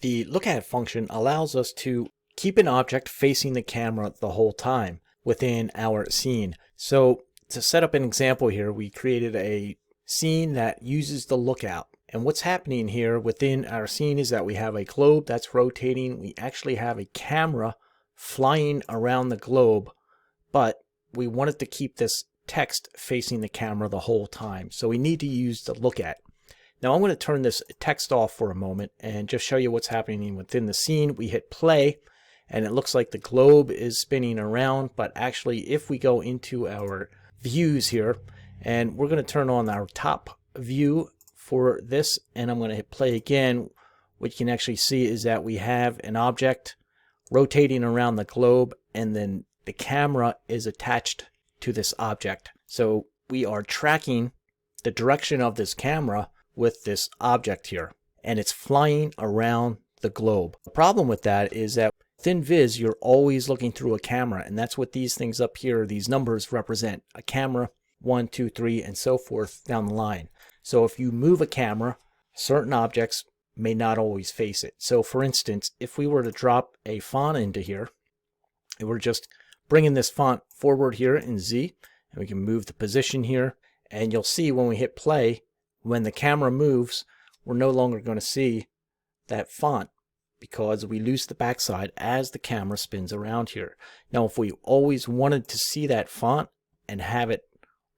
The look at function allows us to keep an object facing the camera the whole time within our scene. So to set up an example here, we created a scene that uses the lookout. And what's happening here within our scene is that we have a globe that's rotating. We actually have a camera flying around the globe, but we wanted to keep this text facing the camera the whole time. So we need to use the look at. Now I'm going to turn this text off for a moment and just show you what's happening within the scene. We hit play and it looks like the globe is spinning around, but actually if we go into our views here, and we're going to turn on our top view for this, and I'm going to hit play again, what you can actually see is that we have an object rotating around the globe, and then the camera is attached to this object. So we are tracking the direction of this camera with this object here, and it's flying around the globe. The problem with that is that within Viz, you're always looking through a camera, and that's what these things up here, these numbers represent. A camera, 1, 2, 3, and so forth down the line. So if you move a camera, certain objects may not always face it. So for instance, if we were to drop a font into here, and we're just bringing this font forward here in Z, and we can move the position here, and you'll see when we hit play, when the camera moves, we're no longer going to see that font because we lose the backside as the camera spins around here. Now if we always wanted to see that font and have it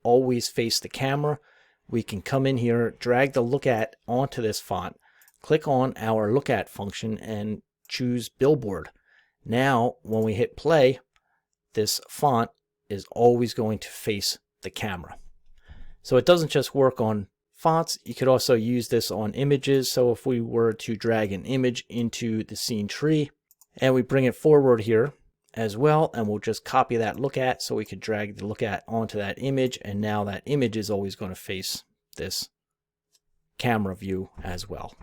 always face the camera, we can come in here, drag the look at onto this font, click on our look at function and choose billboard. Now when we hit play, this font is always going to face the camera. So it doesn't just work on fonts, you could also use this on images. So if we were to drag an image into the scene tree and we bring it forward here as well, and we'll just copy that look at, so we could drag the look at onto that image, and now that image is always going to face this camera view as well.